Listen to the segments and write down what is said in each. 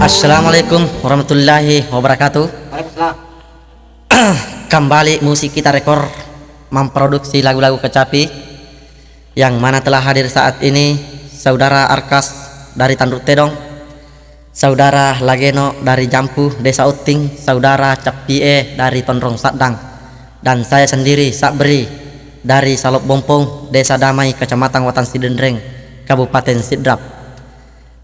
Assalamualaikum warahmatullahi wabarakatuh. Waalaikumsalam. Kembali musik kita rekor memproduksi lagu-lagu kecapi, yang mana telah hadir saat ini saudara Arkas dari Tanduk Tedong, saudara Lageno dari Jampu Desa Uting, saudara Capie dari Tondrong Sadang, dan saya sendiri Sabri dari Salop Bompong Desa Damai Kecamatan Watan Sidendreng Kabupaten Sidrap.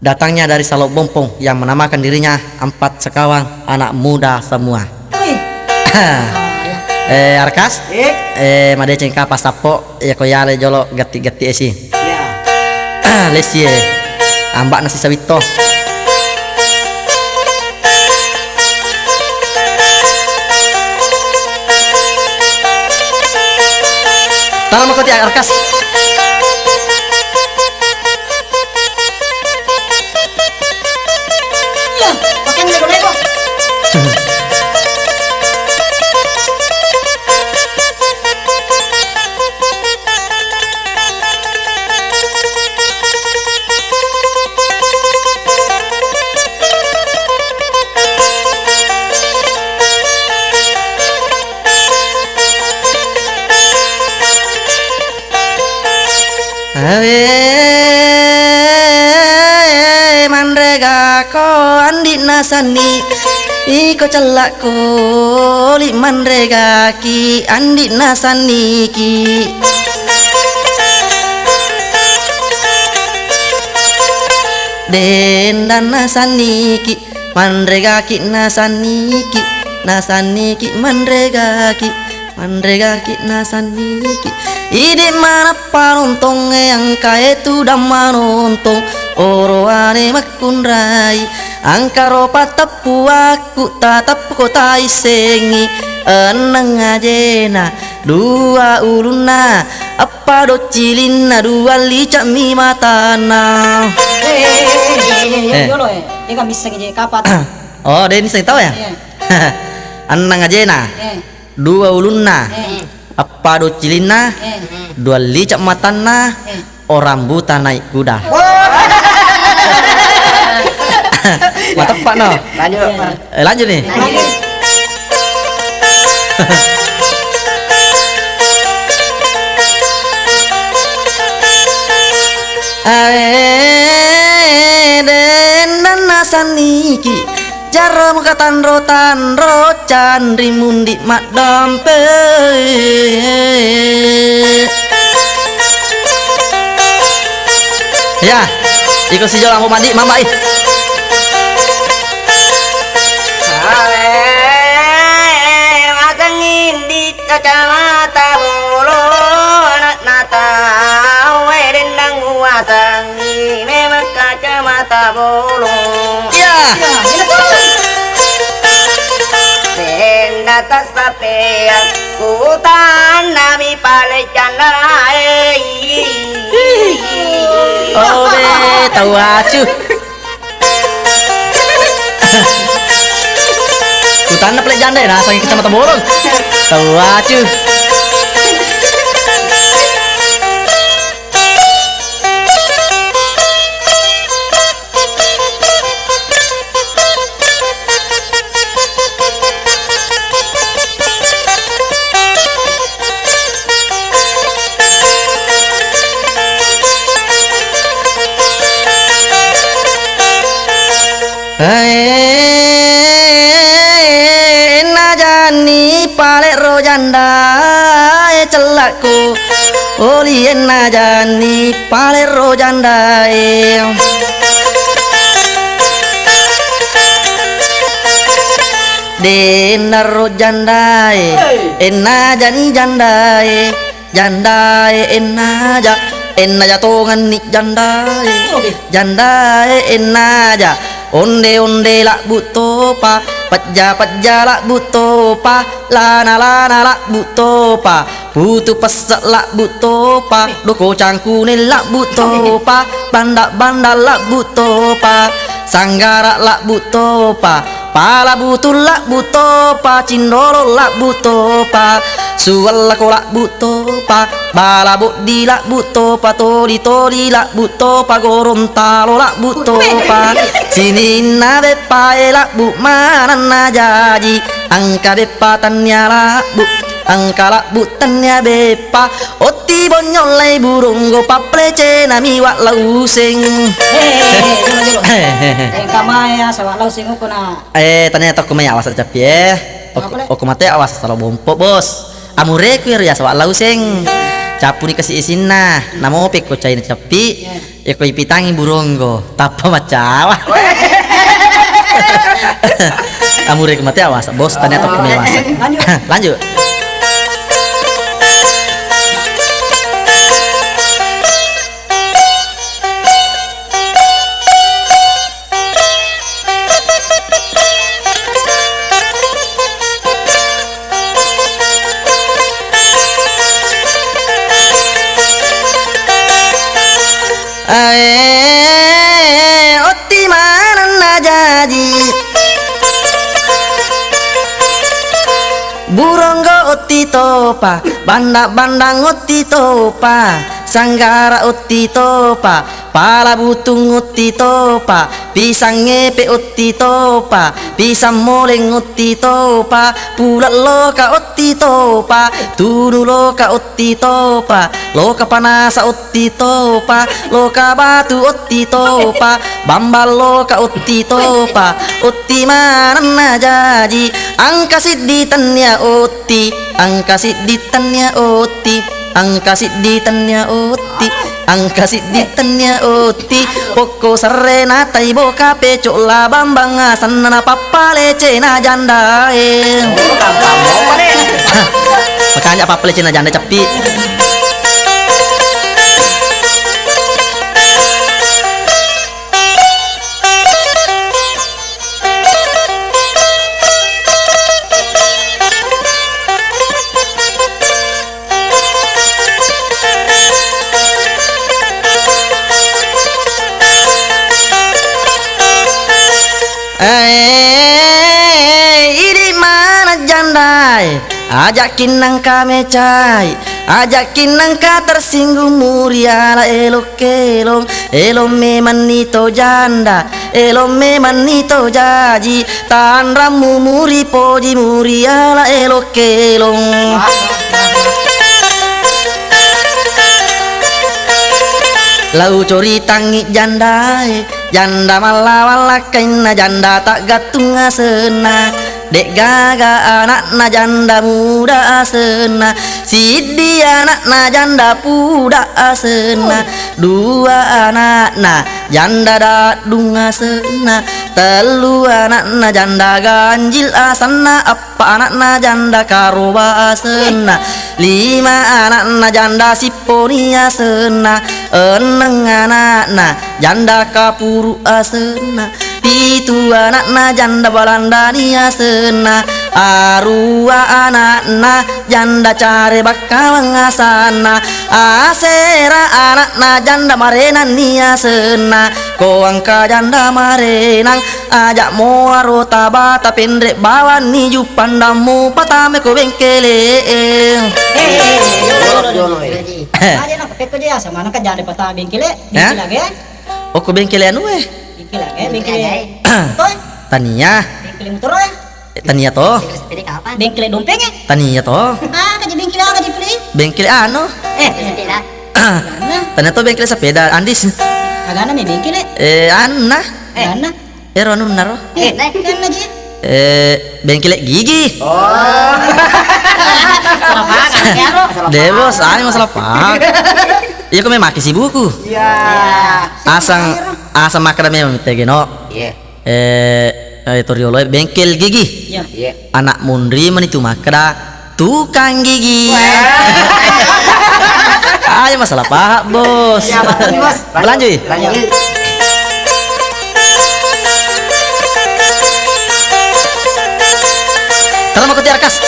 Datangnya dari Salop Bompong yang menamakan dirinya 4 sekawang anak muda semua. Arkas made cengka pasapo ya koyale jolo gati-gati esi Ya. lesie ambak nasi sawito tahu mau koti Arkas. Ya, pakai lego-lego. Mandrega ko andi nasani iko celak ko li mandrega ki andi nasani ki den dan nasani ki mandrega ki nasani ki nasani ki mandrega ki nasani ki ide mana paruntong yang kaya tu damanuntong oroane makunrai angkaro patapu aku tatap kota isengi eneng ajena dua uluna apa do cilina dua licak mi matana. Yolo dia kan bisa ngejek kapat. Oh den saya tahu ya. Eneng ajena dua uluna apa do cilina dua licak matana orang buta naik kuda. Mantap Pak no. Lanjut. Lanjut nih. Den nasaniki jarum katan rotan rocan rimundi mak dampe. Ya, ikut si Jolang mandi mama ih. Masangin di kacamata bulu nata wedendang wasangi memang kacamata bulu. Ya. Tenda tas sapean ku tanami palecan Oh be tahu acu. Hutan pelek janda nah sangi kecamatan Borong. Tahu acu. Najani palek rojanda celakku olien najani palek rojanda denar rojanda enajani janda enaja tongan nik janda enaja onde lak butopa pajja lak butopa lana lak butopa putu pesak lak butopa doko cangkune lak butopa banda lak butopa sanggara lak butopa pala butul lak buto pa, cindolo lak buto pa, suwal lak lak buto pa, bala bodi lak buto pa, toli toli lak buto pa, gorontalo lak buto pa, sini na bepa lak bu mana na jaji, angka bepa tanya lak bu, angka lak bu tanya bepa, oti bonyolai burung go paplece nami wak lausing. Kamaya sawa lau sing ko na. Tanya tok kumaya awas capi Oku mate awas salo bompo bos. Amure ku ya sawa lausing. Capu ni kasih isin namo pe ko cai capi. Ya ko ipitangi burung go. Tapa macawa. Amure ku mate awas bos tanya tok kumaya awas. Lanjut. Oti mana na jadi buronggo oti topa, bandang oti topa, sanggara oti topa, pala butung oti topa, pisang ngepe oti topa, pisang moleng oti topa, pulat loka oti topa, tunu loka oti topa, loka panasa oti topa, loka batu oti topa, bambal loka oti topa, oti mana na jaji, angka siditannya oti, angka siditannya oti, angka siditannya oti, angka siditannya oti, poko serena taibo kape cola bambang asana papale cena janda makanya papale cena janda capi. Ini mana jandai, ajakin nangka mecai, ajakin nangka tersinggung muriala elok kelong, elong memang nito janda, elong memang nito jaji, tan ramu muri poji muriala elok kelong. Lau cori tangi jandai, janda malawala kaina janda tak gatung asena, dek gaga anak na janda muda asena, sidi anak na janda puda asena, dua anak na janda dadung asena, telu anak na janda ganjil asana, apa anak na janda karoba asena, lima anak na janda siponi asena, eneng anak na janda kapuru asena, pitu anak na janda balandani asena, arua anak na janda care bakawang asana, asera anak na janda marenan ni asena, koangka janda marenang ajak moaro tabata pendrek bawan ni jupandamu patame ko bengkele. Ada nak peko dia sama nak janda patah bengkele, bengkele lagi. Oku bengkele anu Bengkele lagi, bengkele. Toh, Tania, bengkele motor ya. Tania toh, Bengkele dompeng ya. Tania toh, Kaji bengkele kaji beli. bengkele anu, Sepeda. Tania toh bengkele sepeda, Andis, Agana me bengkele. anu nah, Agana. anu naro, Kan lagi. bengkele gigi, Salah pakai karo. debos, masalah pak, iya kau memaki si buku, asang makadamia mitegeno, itu riolo bengkel gigi, Iya. anak mundri menitu makada tukang gigi. Ayo masalah pak bos, lanjut. Kalau mau ketiar kas.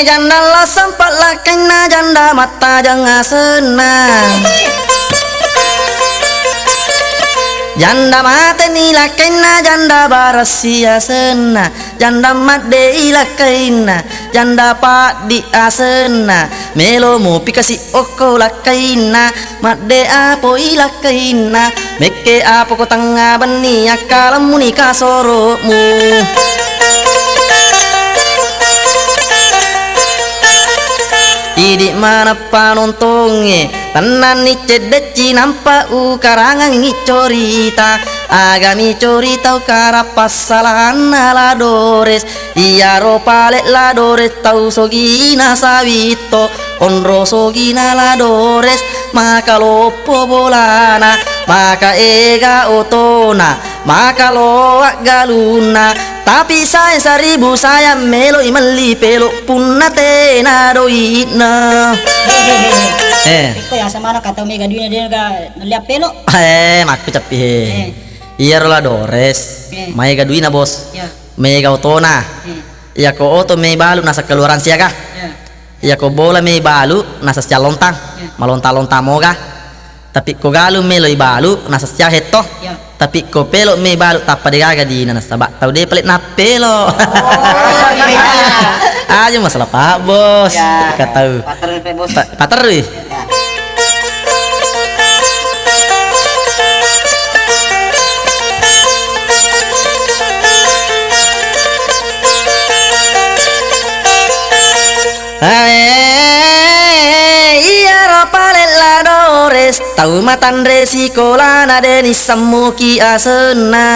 Janda lo sempat lakena janda mata jangan senang. Janda mate ni lakena janda barasia sena. Janda made ilakaina janda pak di asena. Melo mo pikasi oko lakaina made apo ilakaina. Meke apo ko tanga bani akalamu ni kasoromu. Di mana panontonge tenan ni cedeci nampak karangan ni corita agami corita ukara pasalan ladores iya ropale ladores tau sogina sawito onro sogina ladores maka lopo bolana maka ega otona maka loak galuna. Tapi saya 1000 saya melo imali pelok punna tena doina. Iko ya sama nak kata mega dunia dia ngeliat pelok. Maku capi. Iya rola dores. Mega duina bos. Mega otona. Iya ko oto me balu nasa keluaran siaga. Iya ko bola me balu nasa sia lontang. Malonta-lonta moga. Tapi ko galu melo balu nasa sia heto. Tapi ko pelok me balu tapa degaga di nana sabak tau de pelit na pelo. Aja masalah pak bos. Kata tahu. Pater wih. Tau matan resiko lana deni samuki asena.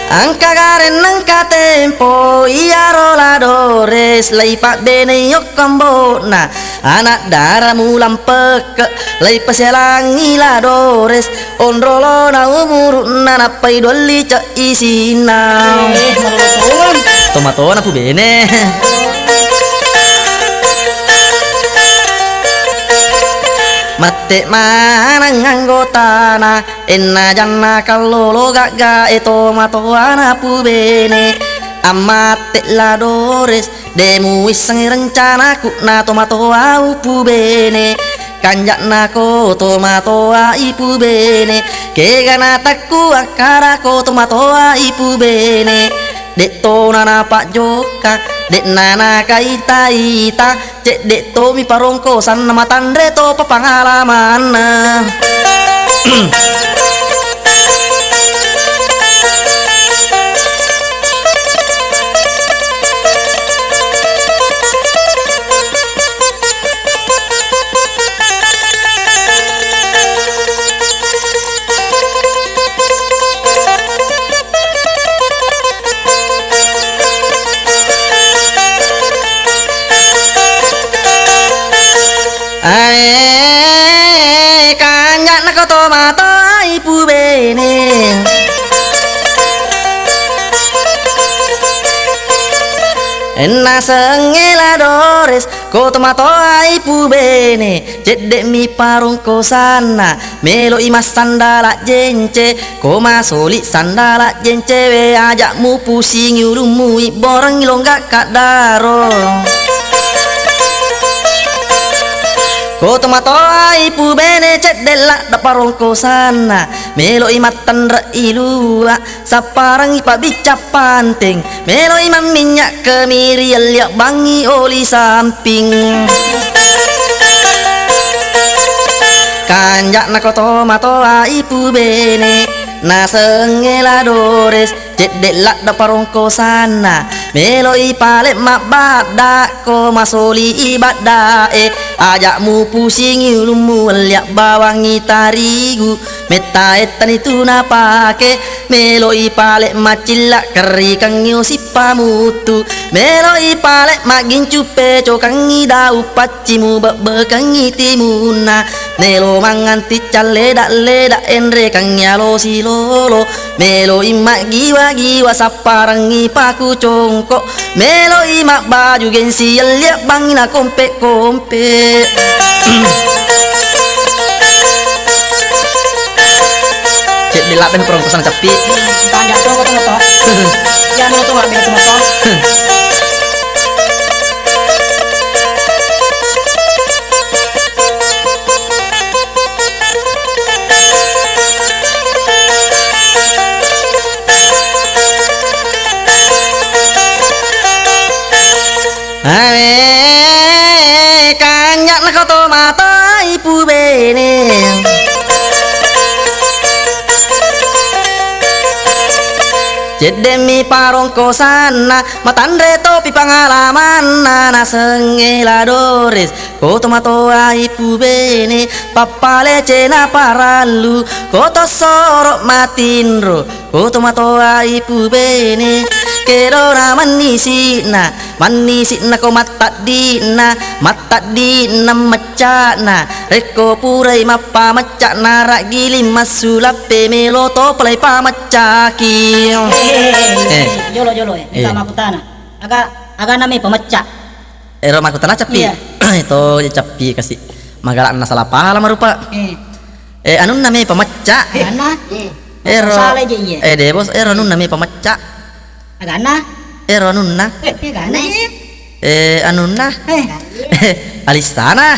Angka garen angka tempo iya roladores lay pak bene yok kambona anak darah mulam peke lay pasyalangi ladores onrolo na umuruna napai doli cak isina. Tomatona pu bene. Mate manang anggotana enna janna kalolo gaga eto matoana pu bene amate ladores demu iseng rencana ku na tomato au pu bene kanjak na ko tomato ipu bene ke gana takku akara ko tomato ipu bene dek to nana pak joka dek nana kaita ita cek dek to mi parongko san nama tandre to pengalaman. Kanjak na koto mata ipu bene enna sengela dores koto mata ipu bene cedek mi parung ko sana melo imas sandala jence ko masoli sandala jence we ajak mu pusing yulumu borang ilonggak kadaro. Ko tomato ipu bene cedela da parongko sana melo imatan ra ilua saparang ipa bica panting melo imam minyak kemiri liak bangi oli samping kanjak na ko tomato ipu bene na sengela dores cedela da parongko sana melo ipale mak badak ko masoli ibadah ajak mu pusing ilmu liak bawangi tarigu meta etan itu napake melo ipale macilak keri kang si pamutu melo ipale magin cupe cokang idau pacimu bekang timuna melo manganti leda leda endre kang nyalo silolo melo imak giwa giwa saparangi paku congkok melo imak baju gensi liak bangina kompe dilak ben perong kosan capi. Tanya to ko to. Ya mo to ngabe to mo to. Kanyak na kau to mata ipu bene. Jedemi parong kosana matandre topi pangalaman nana sengela doris koto matoa ipu bene papale cena paralu koto sorok matinro koto matoa ipu bene kedora manisina ko mata dina macana reko purai mappa macana rak gilim masulape meloto play pa macaki. Jolo minta makutana. Aga nami pemecah. Ero makutana capi. Iya. Itu capi kasih magalak na salah pahala marupa. Anu nami pemecah. Agana. Ero. Salah je iya. De bos ero anu nami pemecah. Agana. Ero anunna. Agana. Anunna. Alistana.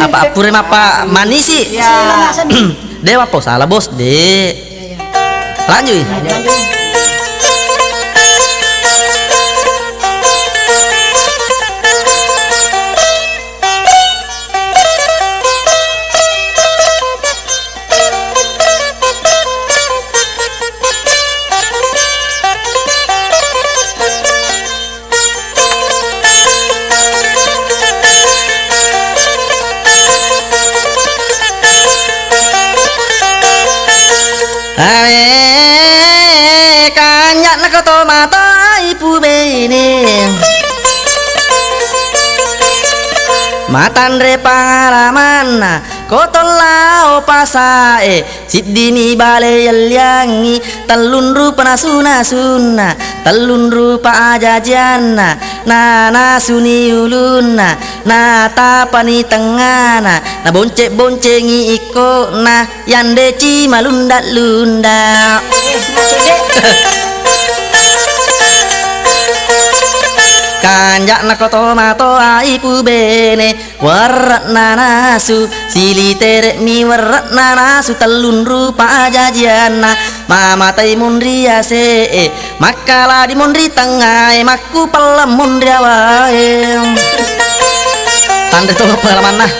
Apa apure mapa manisi? Dewa po salah bos de. Lanjut. Kanyak na kau to mata ipu bene matandre pangalaman na koto lao pasae sidini bale yalyangi talun rupa nasuna talun rupa ajajana na suni uluna na tapani tengana na boncengi iko na yande cima lunda kanjak na koto mato ipu bene warat nanasu sili terek mi warat nanasu telun rupa jajiana mama tai mundri ase makala di mundri tengah maku pelam mundri awae tanda to pengalaman nah.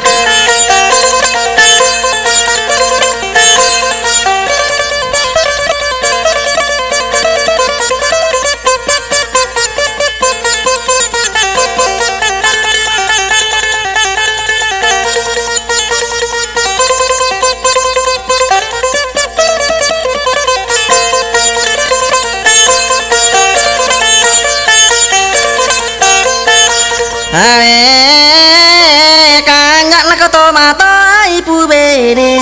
Kanyak na kau to mata ipu bene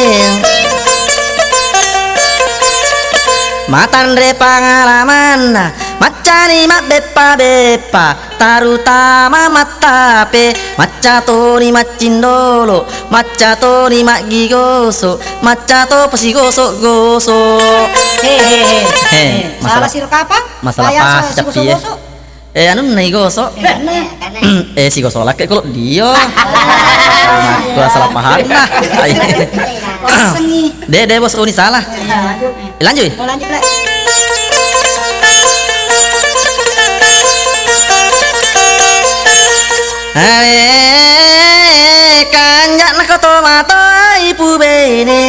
matandre pangalaman macani mak bepa tarutama matape macato ni macindolo macato ni mak gigoso macato pesi gosok Salah siro kapang? masalah pas capi ya. Anu nai gosok. Si gosok laki kalau dia. Gua salah paham nah. De bos ini salah. Lanjut. Lanjut Lek. Kanyak na koto mato ipu bene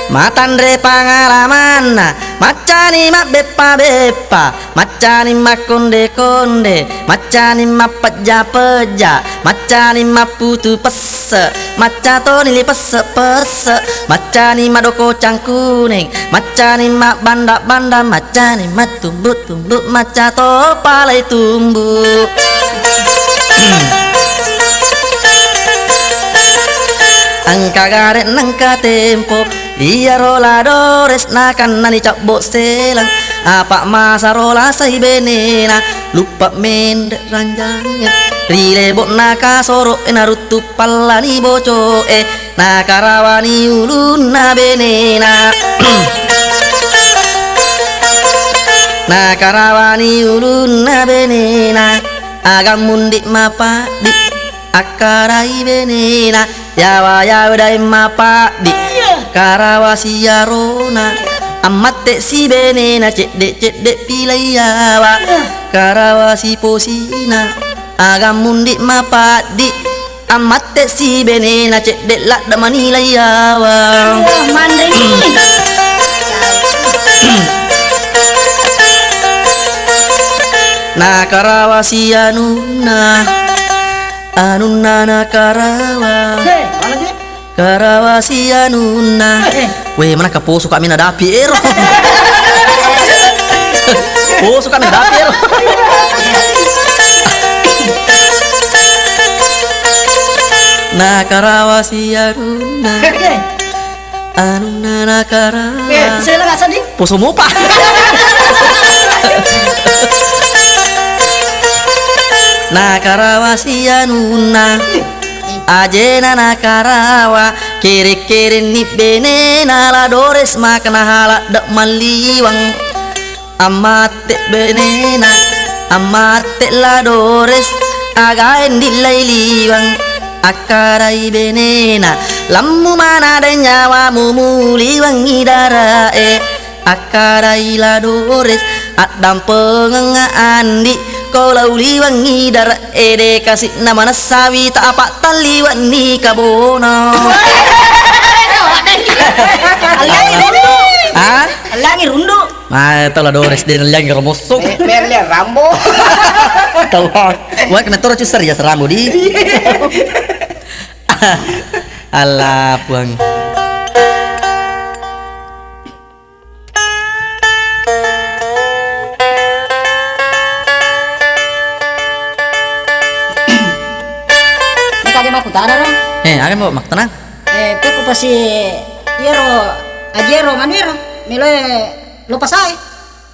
matandre pangalaman macani mak bepa macani mak konde macani mak peja macani mak putu pese macato nili pese macani mak doko cangkuning macani mak banda macani mak tumbuk macato palai tumbuk. Angka garet nangka tempo dia roladores nakan nani cap bok selang apa masarola say benena lupa mendek ranjangnya rile bok naka soro narutu palani boco nakarawani ulun na benena nakarawani ulun na benena agam mundik mapa di akarai benena yawa yawa dai mapa di karawasi yarona amatte si benena cedek pilayawa karawasi posina agam mundik mapa di amatte si benena cedek lak damani layawa Mandring. nakarawasi anuna nakarawa Hei, mana sih? karawasi anuna weh mana kapo suka mina dapi ero oh suka mina dapi ero nakarawasi anuna nakarawa Saya nggak sedih. poso mo pa nakarawasi anuna ajena nakarawa kiri-kiri ni benena la dores makna hala dak maliwang amate benena amate la dores again di lailiwang akarai benena lammu mana ada nyawa muliwang idara akarai la dores adam pengenga andi kalau liwang ngidar ede kasih nama nasawi tak apa taliwan ni kabono Alangi rundu. ah Alangi rundu. mah tala dores den yang romosok Merle Rambo. tawang wah kena toro cusar ya serambu di alah buang Ini kaje maku tada dong. akan bawa mak tenang Peku pasi yero ajero maniro. Milo lupa saya.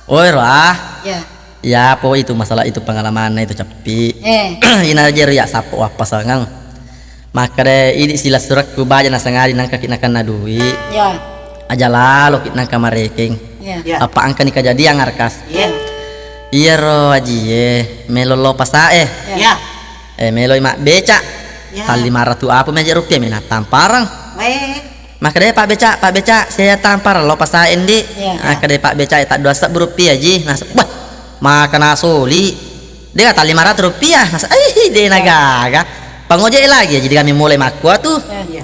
oi roh Ya. ya apa itu masalah itu pengalaman itu capi ina aja ya sapo apa sangang maka de ini sila surat ku baja na sangari nang kaki nakan nadui Ya. aja lalu kit nang kamareking Ya. Ya. apa angka nikah jadi yang ngarkas Iya. iya ro aji melo lo pasae Ya. melo mak beca Ya. tali 500 apa meja rupiah mina tamparang Weh. maka deh pak beca saya tampar lo pasain di Ya. maka deh pak beca tak 2 rupiah ji nas bah maka nasoli dia kata 500 rupiah nas dia nagaga pangojek lagi jadi kami mulai makwa tuh Ya.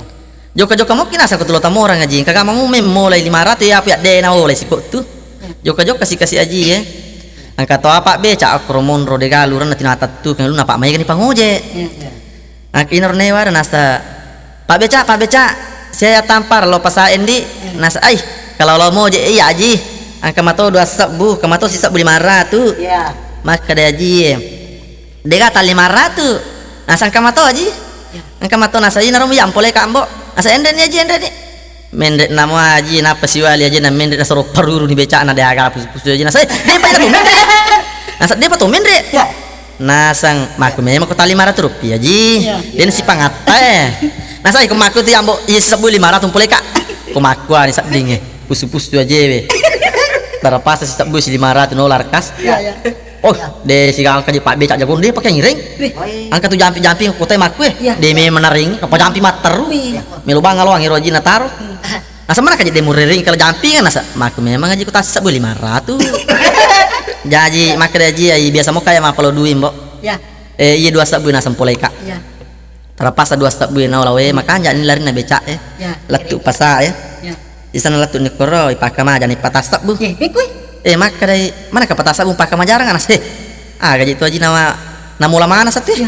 joka mungkin asal ketulo tamu orang aji kakak mau mulai 500 ya apa deh na oleh sikut tuh joka kasih aji ya angkat to apa beca aku romon rode galuran nanti natat tuh kan lu napak mai kan pangojek Ya. nak inor newa nasa pak beca saya tampar lo pasain di nasa kalau lo mau je iya aji angka mato 2 sabu kamato sisa 500 Ya. maka dia aji dia kata 500 nasa angka mato aji angka mato nasa ini narum yang boleh kambo nasa enden aji mendek nama aji napa si wali aji na mendek nasa peruru di beca na dia agak pusu aji nasa dia pa itu mendek nasa dia pa tu mendek Ya. nasang maku memang kota 500 rupiah ji Ya. dan si pangate nasa iku maku tu ambo isabu 500 pulai kak ku maku ani sak dinge pusu-pusu aja we terpas si sabu si 500 dolar kas Ya. Ya. oh de si gang kaji pak becak jagon dia pakai ngiring Weh. angka tu jampi kota maku Ya. de me menaring apa jampi materu melu bang ngalo ngi roji na taruh nasa mana kaji de muriring kalau jampi kan nasa maku memang aja ku tas sabu 500 jadi maka dia aji biasa mau kayak mapalo duit mbok Ya. iya 2 sabu na sempolai kak Ya. terpas 2 sabu na lawe makanya ini lari na becak Ya. letu pasa Ya. di sana letu ni koro ipaka ma jani patasap bu Mikui. maka dari mana ke patasap bu paka majarang kan sih gaji itu aja nama mula mana satu Ya.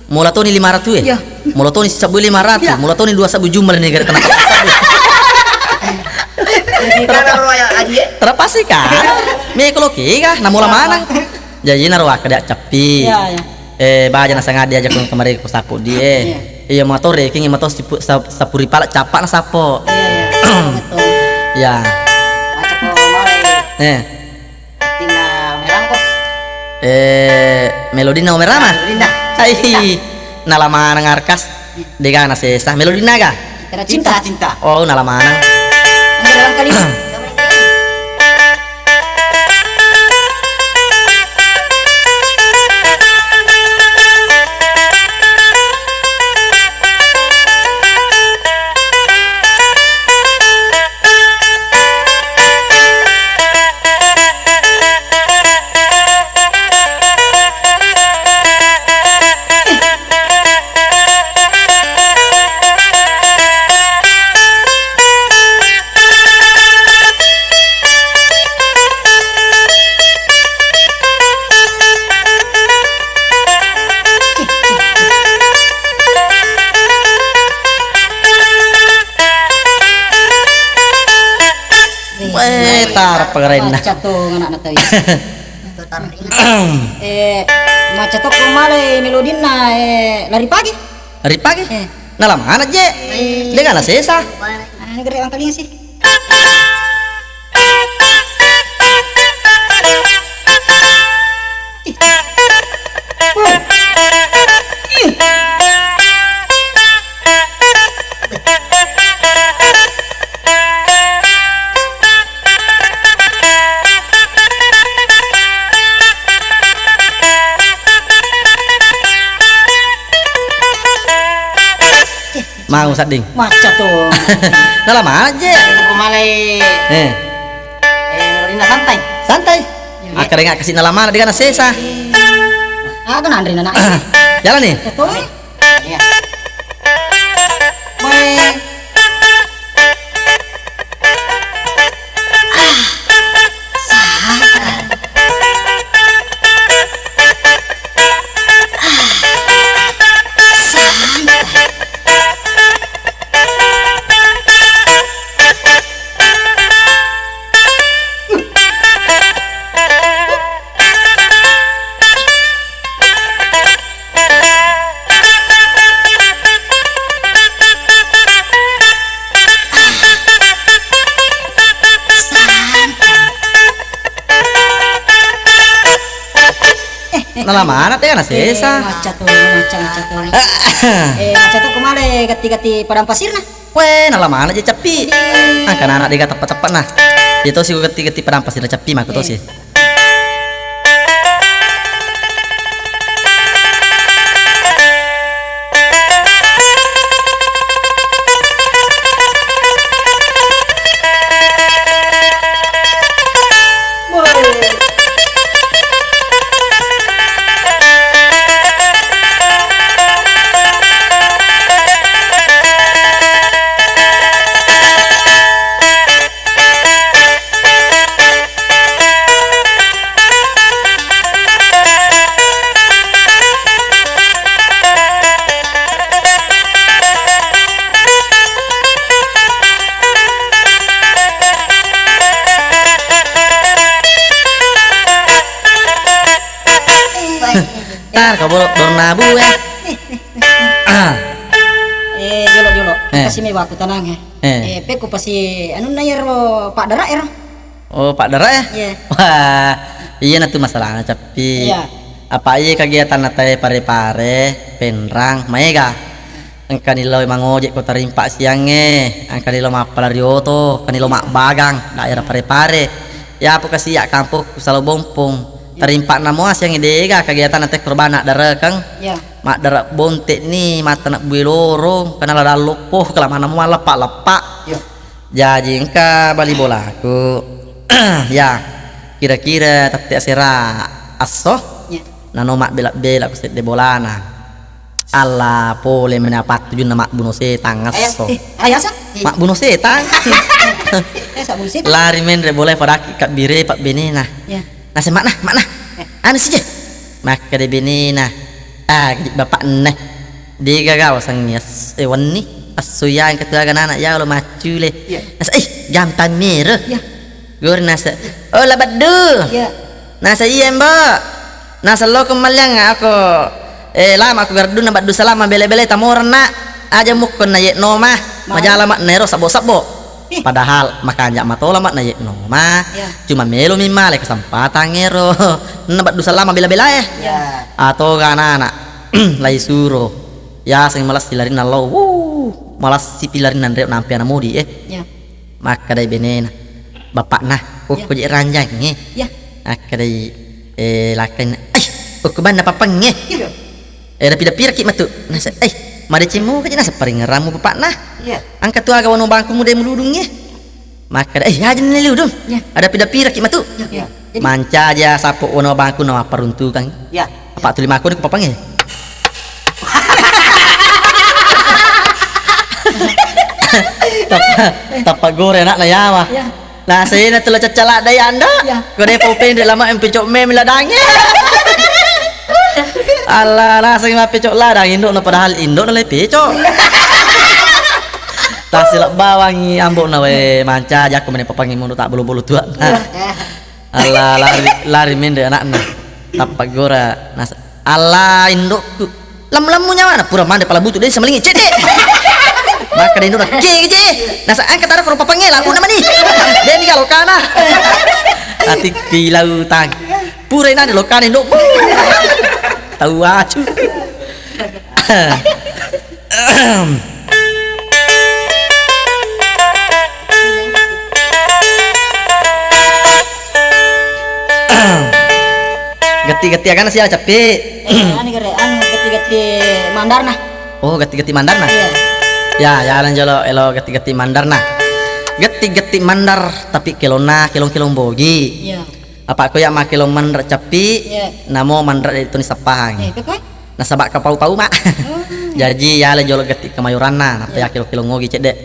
mula tuh ni 500 Ya. mula tuh ni sabu 500 Ya. mula tuh ni 2 sabu jumlah ni gara kena patasap Karena lo yang aji. terpas sih kan me kalau kira na mula mana jadi naruh kada capi Ya. Ya. baja nasa ngadi aja kemarin ku sapu dia iya motor reking motor sapuri palak capak na sapo Ya. Betul. ya Macam ko mare. Melodina Omerama. Melodina. Ai, nalamanang arkas. Degana sesa Melodina ga? Kira cinta. Cinta. Oh, nalamanang. Ang dalawang kali. Tar pagaren na. Maca to nga na tayo. Maca to kumale melodina lari pagi. Hari pagi. Eh. Nalamangan je. Degana sesa. Negeri ang kalinya sih. Mau sading. Maca to. Nalamangan je. Itu kumalay Eh, Melodina santai. santai. Akare nga kasi nalamangan degana sesa. Ah, kan Andre na. Jalan nih. Ito. Iya. Nalamangan degana sesa. Maca to, maca to. Maca to kumale gati-gati padang pasir na. Weh, nalamangan aja capi. Angka anak dega tepat-tepat nah. Itu sih gue geti-geti padang pasir capi mah tuh sih. Tar kau bolok dornabu ya. Jolo. Pasi may wako tanang peko pasi ano na yero Pak Dara ero. Oh, Pak Dara ya? Iya. Wah, iya na tuh masalahnya capi. Iya. Apa iya kegiatan nate pare-pare, penrang, maega. Kanilo emang ojek kota rimpak siangnya, kanilo mak palarioto, kanilo mak bagang, daerah pare-pare. Ya apa kasih ya kampung selalu bompong. Terimpak namuas yang idega kegiatan nanti korban nak darah kang. Iya. Mak darah bontek nih mata nak bui lorong karena lada lupuh kelamaan namuas lepak-lepak. Iya. Jadi engka bali bolaku. Ya kira-kira tapi asera aso. Iya. Nano mak belak kuset de bolana. Allah pole mendapat tujuan mak bunuh setan aso. Ayah sa? Mak bunuh setan. Sa bullshit. Lari men re boleh pada kat bire pak benena. Iya. Nasi makna anu saja maka de benena bapak nah di gagaw sang nias wani asuyan ketua anak ya lo macule nasa gampang mer gur nasa oh labadu nasa iya mbak nasa lo kemalyang aku lama aku gardu na badu salama bele-bele tamorna aja mukon na ye noma majala mak nero sabo-sabo Padahal makanya matola mak na no ma. Ya. Cuma melo mima le kesempatan ngero. Nabat dusa lama bela-bela Ya. Atau anak lai suruh. Ya sing malas tilarin nalo. Malas si tilarin nandre nampi anak mudi Ya. Maka dai benena. Bapak nah, Ya. ko je ranjang Ya. Maka dai lakin ko ban papang Iya. Dapi-dapi rakit matu. Nasa made cemu ka nasa paring ramu bapak nah. Ya. Angkat tu aga wano bangku muda meludungnya. Maka hajan ni ludung. Ya. Ada pidapi rakit matu. Ya. Jadi, Manca aja sapu wano bangku na peruntukan. Ya. Pak tu lima aku ni papangnya. Tapa gore nak na yawa. Ya. Nah saya na telah cacala daya anda. Ya. Gore paupen de lama empecok me miladangnya. Allah lah sing ma pecok ladang induk na padahal induk na le pecok. Tak silap bawangi ambok na we manca aja aku mene papangi mundu tak bulu-bulu tua. Allah lari mende anakna. Tapa gora nas Allah indukku. Lam-lamunya mana pura mande pala butuh dia semelingi cedek. Maka dia induk ke. Nasa angkat ada karo papangi lagu nama ni. Dia ni kalau kana. Hati kilau tang. Pura ina de lokane induk. Tahu acu. Gati-gati akan sih capek. ani gati-gati mandarna. Oh, gati-gati mandarna. Iya. Ya lanjolo elo gati-gati mandarna. Gati-gati mandar tapi kilona kilong bogi. Iya. Apa aku ya mak kilong mandar capi. Iya. Namo mandar itu ni sapahang. Pekoi. Nasabak ka pau-pau mak. Jadi ya lanjolo gati kemayoranna napa ya kilong ngogi cedek.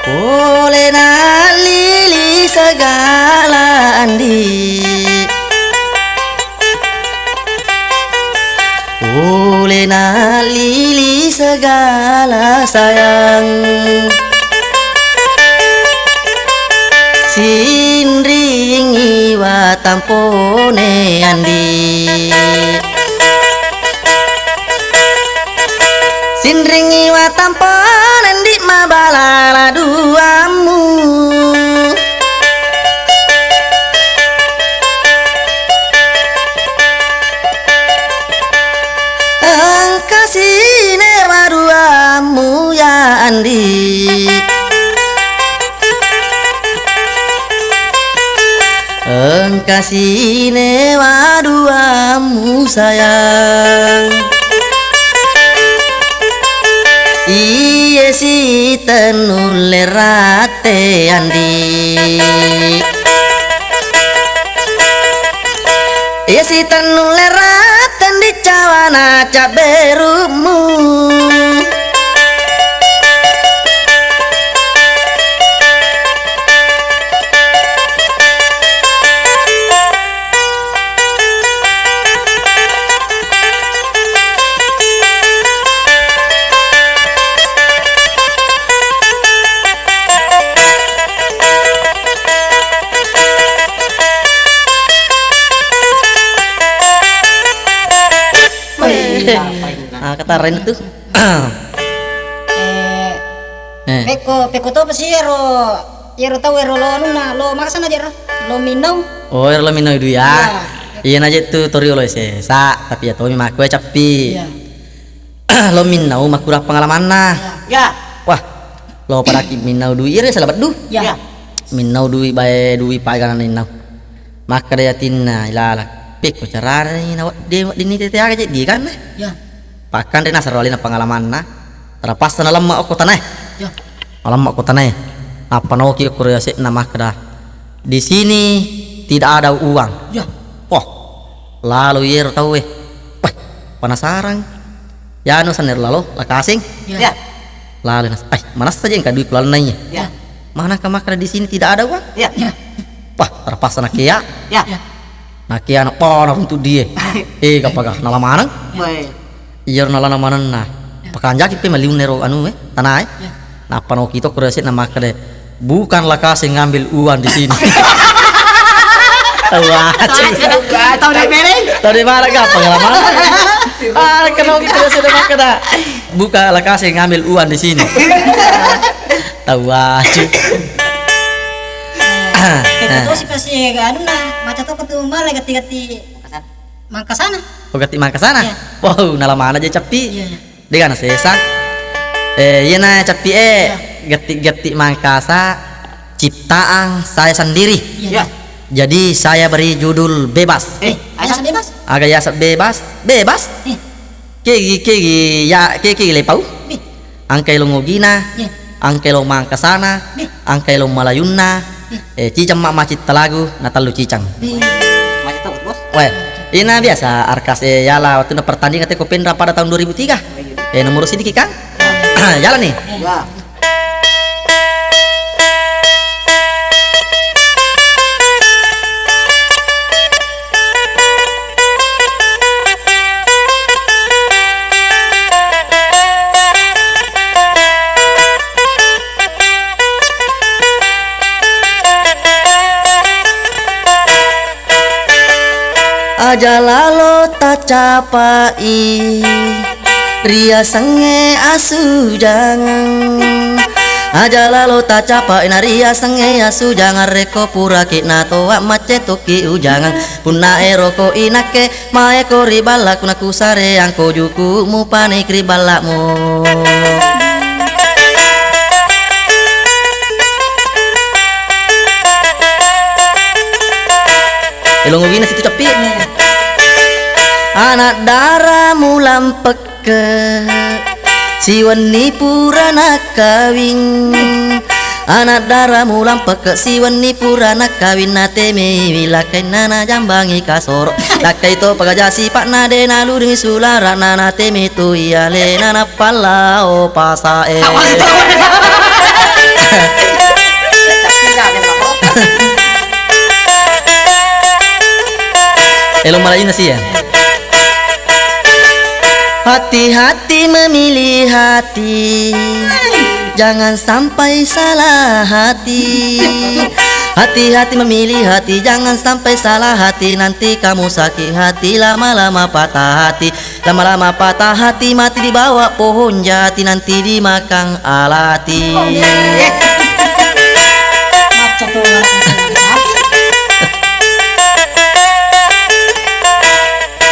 Oleh nalili segala andi. Oleh nalili segala sayang. Sindringi wa tampone andi. Sindringi wa tampone andi mabalala duamu. Angkasine wa duamu ya andi. Angkasine wa duamu sayang. Iye si tenulerate andi. Iye si tenulerate andi cawana caberumu. Kata Ren itu. Peko to pasi ero tau ero lo nuna lo makasana jero lo minau. Oh, lo minau itu ya. Iya aja itu tori lo sesa, tapi ya tomi maku ya capi. Iya. Lo minau makurah pengalaman nah. Ya. Wah, lo pada ki minau dui ire salah badu. Ya. Minau dui bae dui paganan minau. Maka dia tina ilala. Peko cara ni nawat dia dini tete aja dia kan. Ya. Pakan rena sarwalina pengalaman nah. Terlepas tanah lama aku tanah. Ya. Malam aku tanah. Apa no ki aku rasa nama kada. Di sini tidak ada uang. Ya. Wah, lalu Yero tahu wah, penasaran. Ya anu sanir lalu kasing. Ya. Lalu mana saja yang duit lalu nanya. Ya. Mana kamakra di sini tidak ada uang? Ya. Ya. Wah, terpaksa nakia. Ya. Nakia anak pon untuk dia. Kapagah nala manang. Baik. Iya nala manang nah. Pakanjak itu meliun nero anu tanah. Ya. Nah pano kita kuresit nama kade bukanlah kasih ngambil uang di sini. Wah, Tahu dari mana? tadi mana gak pengalaman? Kenapa kita sudah makada buka lah kasih ngambil uang di sini. Tahu aja. Peko to si pasi anu nah, maca to ketu malah gati-gati mangkasana. Oh gati mangka sana. Iya. Wow, nalaman aja capi. Iya. Dengan sesa. Iya na capi gati-gati mangkasa ciptaan saya sendiri. Ya. Jadi saya beri judul bebas. Asa bebas. Agak ya bebas. Kegi ya kegi lepau. Bi. Angkai lo ngogina. Ya. Angkai lo mangkasana. Bi. Angkai lo malayunna. Cicang mak macit talagu natalu cicang. Bi. Masih tahu bos? Weh, ini biasa arkas yala waktu na pertandingan teko Pendra pada tahun 2003. Nomor sedikit kan? Jalan nih. Ya. Aja lalo tak capai ria senge asu jangan aja lalo tak capai na ria senge asu jangan reko pura kina toa macet toki ujangan punna eroko inake mae ko ribala kuna kusare angko juku mu panik ribalamu. Elong ngina situ cepi. Anak darah mulam peke siwani purana kawin. Anak darah mulam peke siwani purana kawin nate me wilakai nana jambangi kasoro lakai to pagajasi pak nade nalu demi sulara nana teme tu iale nana palao pasae. Elong Melayu nasi ya. Hati-hati memilih hati, jangan sampai salah hati. Hati-hati memilih hati, jangan sampai salah hati. Nanti kamu sakit hati, lama-lama patah hati. Lama-lama patah hati, mati di bawah pohon jati. Nanti dimakan alati. Maca to.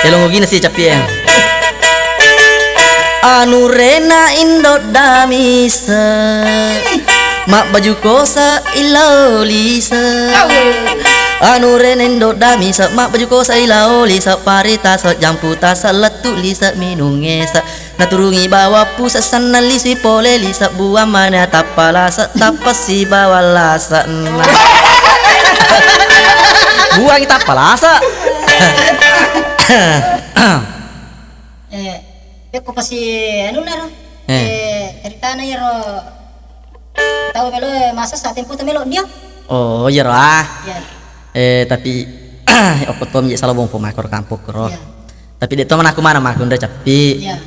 Elong gini sih capi ya. Anu rena indot damisa mak baju kosa ilaolisa. Anu rena indot damisa mak baju kosa ilaolisa parita sa jamputa sa letu lisa minungesa naturungi bawa pusat sana lisi pole lisa buah mana tapala sa tapasi bawa lasa buang tapala sa. Peko pasi anu na ro. Cerita na yero. Tahu melo masa sa tempo to melo dia. Oh iya lah. Ya. Tapi aku tuh menjadi salah bongpo makor kampung kro. Ya. Tapi dia tuh mana aku mana makun capi. Ya.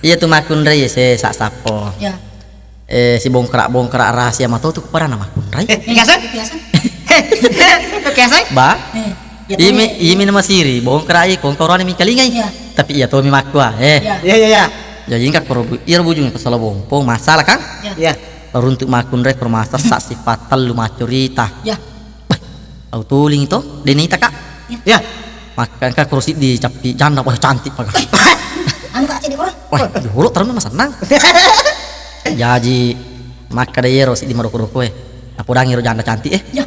Iya tuh makun ya se sak sapo. Ya. Si bongkrak rahasia mah tuh kepada nama makun Biasa? Biasa. Biasa? Ba. Ya, Imi nama siri bongkrak kongkoran mi kalingai. Ya. Tapi iya tuh mi makwa Ya. Ya. jadi ingkak korobu ir bujung ke salah bongpo masalah kan. Ya. Runtuk makun permasa sak sifat telu macurita. Ya. Autuling itu denita kak. Ya. Makan kak kursi di capi janda wah cantik pak. Anu kak cedi koro. Wah, dulu terus mah senang. Jadi maka dia rosi di maroko aku dangi ro janda cantik Ya.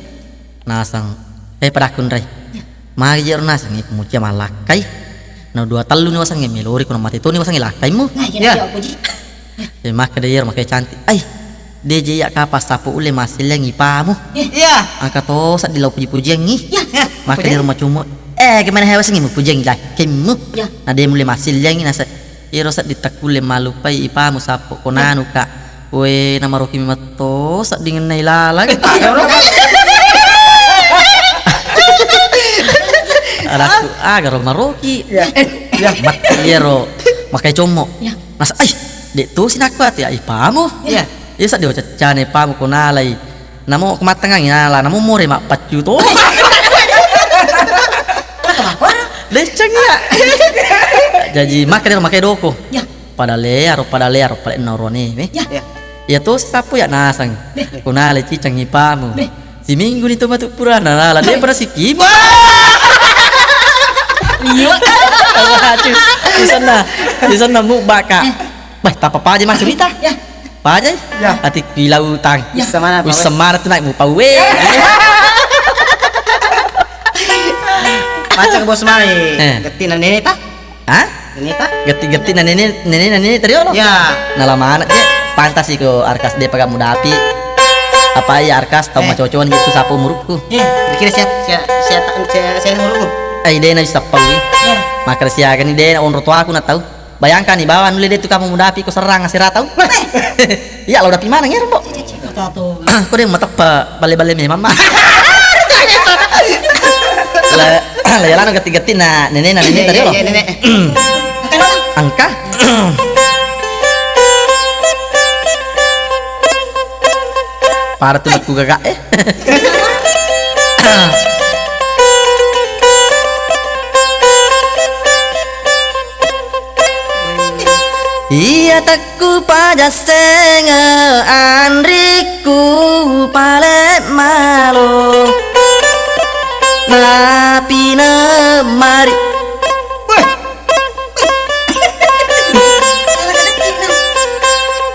nasang padakun rai. Magi jero nasang ni pemucia malakai. Na dua talu ni wasang melori kuna mati to ni wasang lakai mu. Nah, Ya. ya aku ji. Maka dia makai cantik. Ai, DJ ya kapas sapu ule masih lengi pamu. Iya. Angkat to sak di lau puji jengi. Ya. Maka di rumah cuma gimana hewas ngi mu pujengi lah kemu. Ya. Nah dia mulai masih lengi nasa iro sak ditakule malupai ipamu sapu konanu kak. We nama Roki Mimato sak dingin nai lala. Adaku agar Maroki. Ya. Mat iro makai como. Ya. Nasa ay dek tu sinakwat ya ipamu. Iya. Iya sak dia cacane pamu konalai. Namo kematangan ngala namo more mak pacu to. Leceng ya. Jadi makan makai doko. Ya. Pada lear pada norone me. Ya. Iya. Ya to sapu ya nasang. Konalai cicang ipamu. Beh. Si minggu ni tu matu purana lah dia pada sikip. Iya. Di sana mu baka. Bah, tak apa aja mas cerita. Ya. Apa aja? Ya. Hati gila utang. Ya. Bisa mana? Wis semar tu naik mu pawe. Macam bos mari. Eh. Getin nenek ta? Hah? Nenek ta? Geti-geti nenek tadi lo. Ya. Nah lama anak dia pantas sih ko arkas dia pakai muda api. Apa ya arkas tau macocoan gitu sapu murukku. Dikira saya nurung. Ide na sapu wi. Ya. Maka sia kan ide on roto aku na tahu. Bayangkan nih bawa nuli dia tu kamu muda api ko serang ngasih ratau. Iya lo dapi mana ngira, Mbok? Kita tuh. Ko dia matak pa bale-bale me mama. Lah ya lano geti-geti na nenek tadi lo. Iya nenek. Angka. Para tuh aku gagak Iya takku pajastenge andriku pale malo napine mari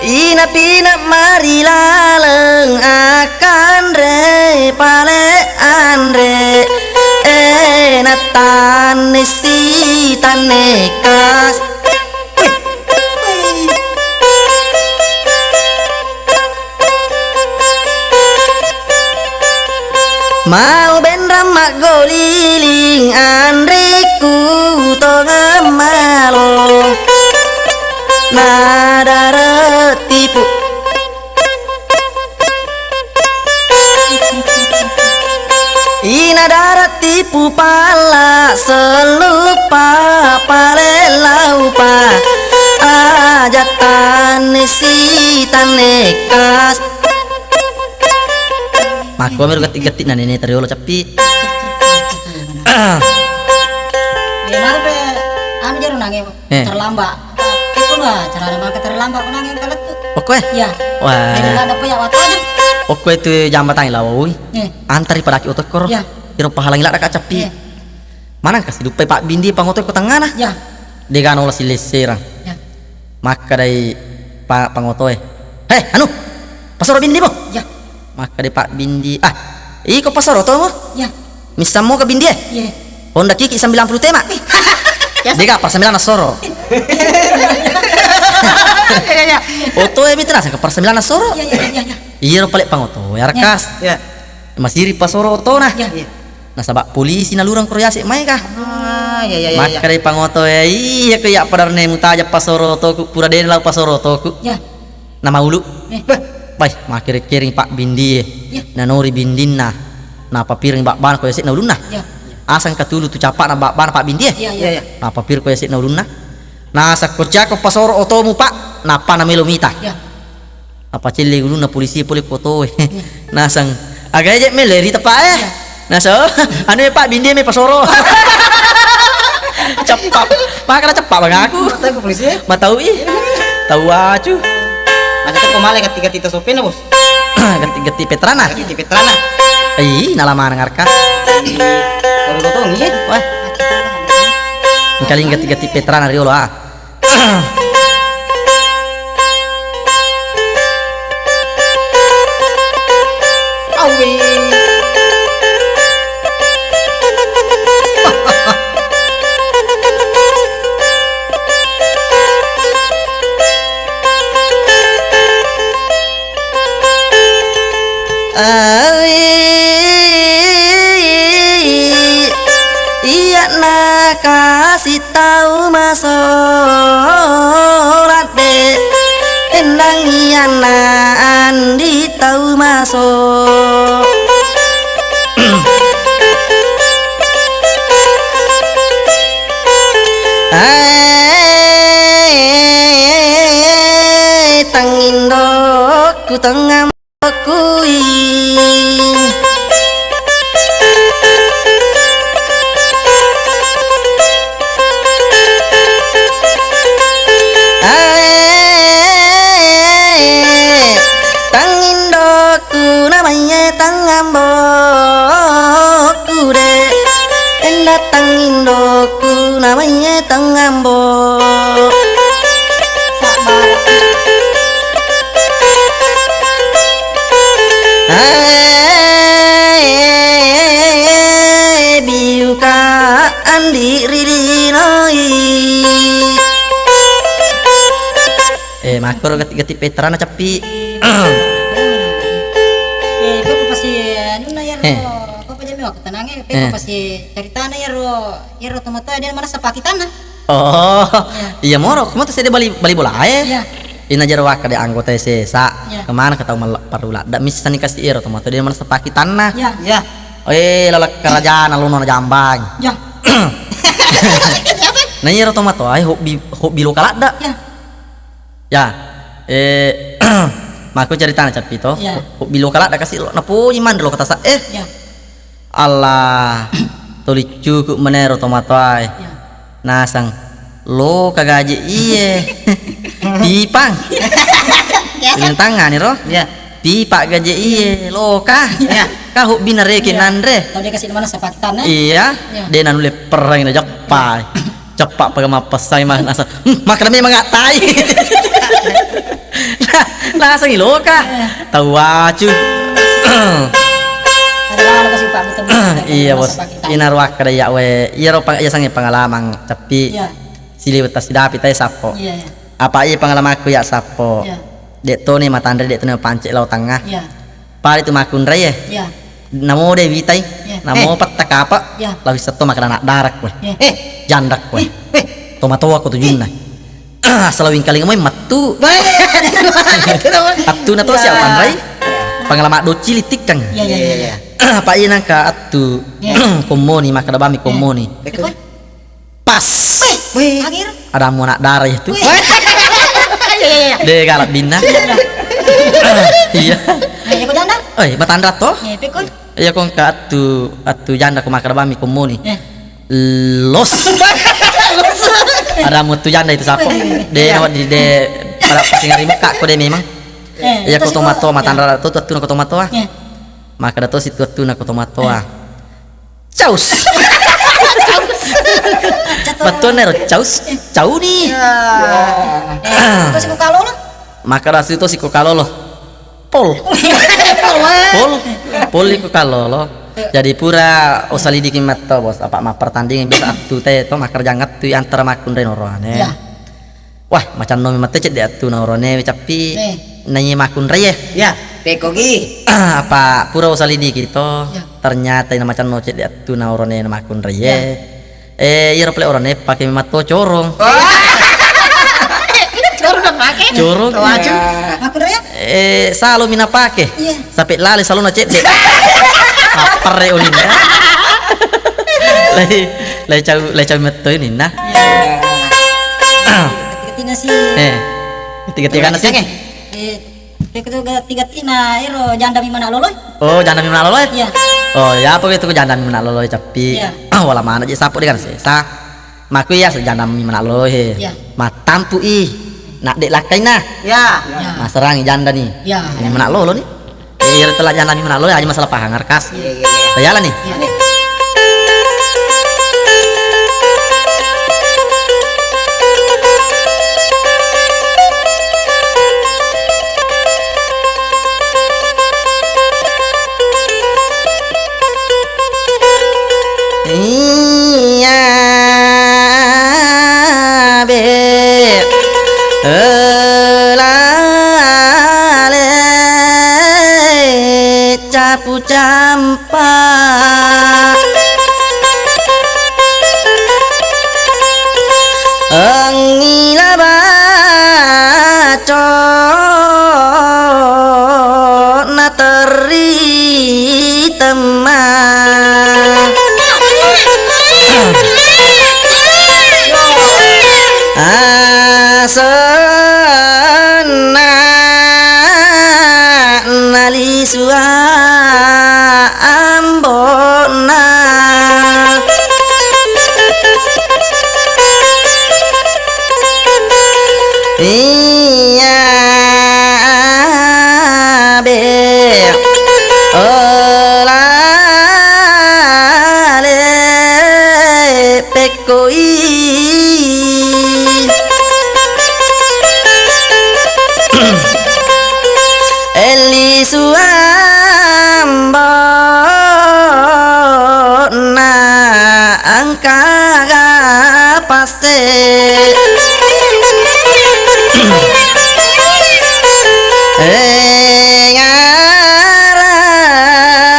Ina pina mari laleng akan re pale andre natan si tanekas mau ben ramak goliling andriku to ngemalo nada retipu ina darat tipu pala selupa pale laupa ajatan si tanekas Mako meru gati-gati na nene tariolo capi. Ya mana pe anu jaru nange terlambat. Itu lah cara mana terlambat nange kalat tuh. Oke. Ya. Wah. Ini ada apa ya waktu aja. Oke itu jambatan lah woi. Antari pada ki otot kor. Ya. Tiro pahalang lak dak capi. Ya. Mana kasih dupai Pak Bindi pangoto ko tangana. Ya. Degano la silesera. Ya. Maka dai Pak pangoto anu. Pasar Bindi mo. Ya. Maka dai Pak Bindi. Iko pasar oto mo. Ya. Misamo ke Bindi Ya. Honda Kiki 90 tema. Dega par 9 soro. Oto mitra sa par 9 soro. Ya. Iya ro palek pangoto arkas. Ya. Masiri pasoro oto nah. Ya. Nasabak polisi nalurang koryasi mai ka. Ya. Maka dari pangoto iya ke ya padarne mutaja pasoro oto pura den lau pasoro oto. Ya. Nama ulu. Baik, makir kiring Pak Bindi. Nanori bindinna. Na papiring bakban ko yasik na ulunna. Ya. Asang katulu tu capak na bakban Pak Bindi. Ya. Na papir ko yasik na ulunna. Na sakurja ko pasoro oto mu Pak. Napa na melomita. Ya. Apa cili ulunna polisi poli foto. Nasang agak aja meleri tepa Naso anu Pak Bindi me pasoro. Cepat. Makanya cepat bang aku. Tahu ke polisi? Matau tahu acu. Macam tu kau malah ketika kita sopin bos. Ganti-ganti Petrana. Ketika Petrana. Nalaman ngarkas. Kalau kau tahu ni Wah, kali ganti-ganti Petrana riolo Awi. Iya nak kasih tahu masorat deh endang iya andi tahu masuk Tangindoku tengah kui Tangindoku namanya tangamboku deh Enda tangindoku namanya tangambok Biuka andi ridinoi makro gati-gati petrana capi Beko pasti anu na yaro apa pa jami aku tenangnya beko pasti cerita na yaro tomato dia mana sapakitan na oh iya moro kamu tuh saya bali bola Iya. ina jero waka de anggota sesa Iya. kemana ketau parula da misalnya kasih iro tomato dia mana sepakitan nah ya Ya. lala kerajaan alun jambang ya nah iro tomato hobi lokal ada ya maku cerita na capi to Iya. hobi lokal ada kasih lo napu iman dulu kata sa ya Allah tolicu ku menero tomato ay ya nasang lo kagaji iye pipang ini tangan nih roh Ya. pipa gaji iye lo kah Ya. kah hobi binare nandre kalau dia kasih di mana sapakitan na iya Ya. dia nanu le perang na japai cepak pagama pasai mah nasa makrame mga tai nasa ngilo ka tahu acu ada lah kasih pak betul iya bos inarwak kada ya we iya ro iya sange pengalaman tapi ya siliwet tas dapi tay sapo iya ya apa iya pengalaman aku ya sapo ya dek to nih matandre dek to nih pancik laut tengah ya pari tu makun raya ya namo de vitai Ya. namo patak apa Ya. lawi seto makan anak darak we ya jandak we tomato aku tujuin nah selawing kali ngomong matu atu na to siya pandai pengalaman do cili tikang ya ya ya ya apa iya nangka atu Ya. komoni maka bami komoni Beko pas Wih. akhir ada mau nak darah itu ya de galak bina iya ya ko janda matandra to ya beko iya kong ka atu janda ko maka bami komoni ya los ada mutu janda itu sapo de nawat de pada pasingari muka ko de memang iya ko tomato matandra to tu na ko tomato ya maka dato situ tu na ko tomato caus betul nero caus cau nih terus ko kalau lah maka dari situ siku kalolo pol iku kalolo jadi pura usali dikin mato bos apa mah pertandingan biasa atu teh to makar jangat tu antara makun dan orane ya wah macam nomi mate cek dia atu na orane tapi nanyi makun reye Ya. Beko gi. apa pura usali dikin to Ya. ternyata ina macam no cek dia atu na orane na makun reye iya ple orane pakai mato corong corong aku raya selalu mina pakai Iya. sampai lali selalu na cek dek apa re ulinda lai cau meto ini nah ketika si tiga nasi tiga tina ero janda mi mana loloy oh jangan mina loloy ya oh ya apa itu jangan mina loloy tapi Iya. wala mana aja sapu dia kan sa maku ya jangan mina loloy Iya. matampu nak dek lakai nah Ya. maserang janda nih ya ini mana lolo nih iya telah jangan mina loloy aja masalah pahangar kas jalan nih ya iya beb lale sapu campak engila baco na teri teman asena nalisua ambona iya be olale pekoi Eli suambo na angkaga paste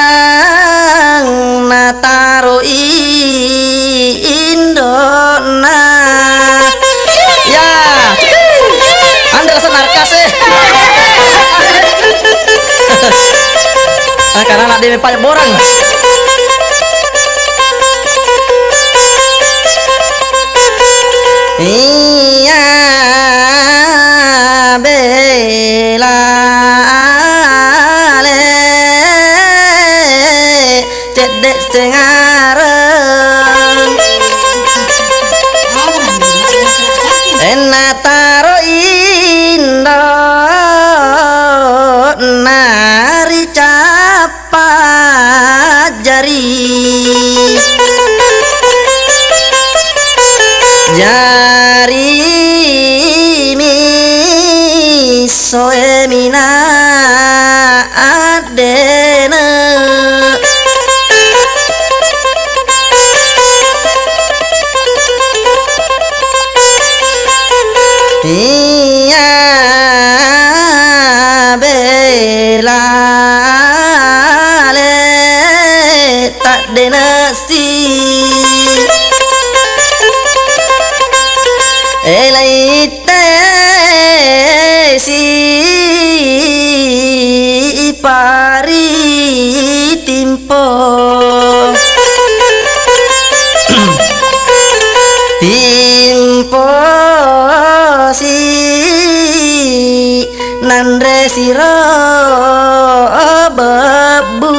ngarang na taro indona ya anda rasa narkas karena anak dia banyak borang iya bela le cedek sengareng enataro indo nari capa jari miso emina adena iya bela le tak denasi elaite si pari timpo timpo si nandre siro bebu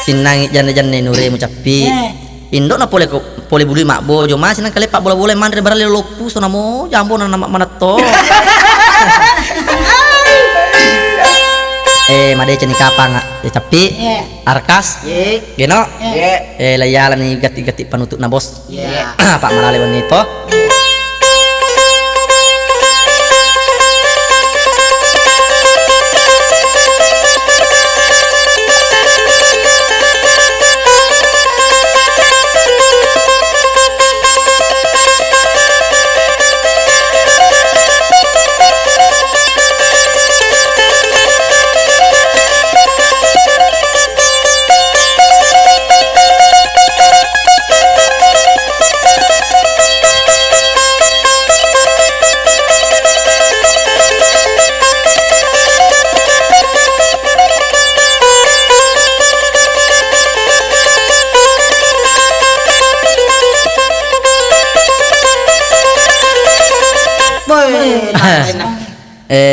sinang jane-jane nure mucapi Indo na pole buli mak bojo mas nang kali pak bola mandre barale lopu so namo jambo na nama mana to made ceni kapang ya capi arkas geno layalan ni gati-gati panutuk na bos pak marale wanito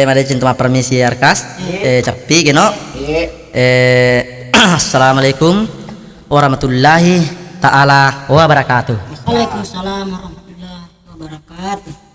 made cinta permisi arkas capi geno assalamualaikum warahmatullahi taala wabarakatuh. Waalaikumsalam warahmatullahi wabarakatuh.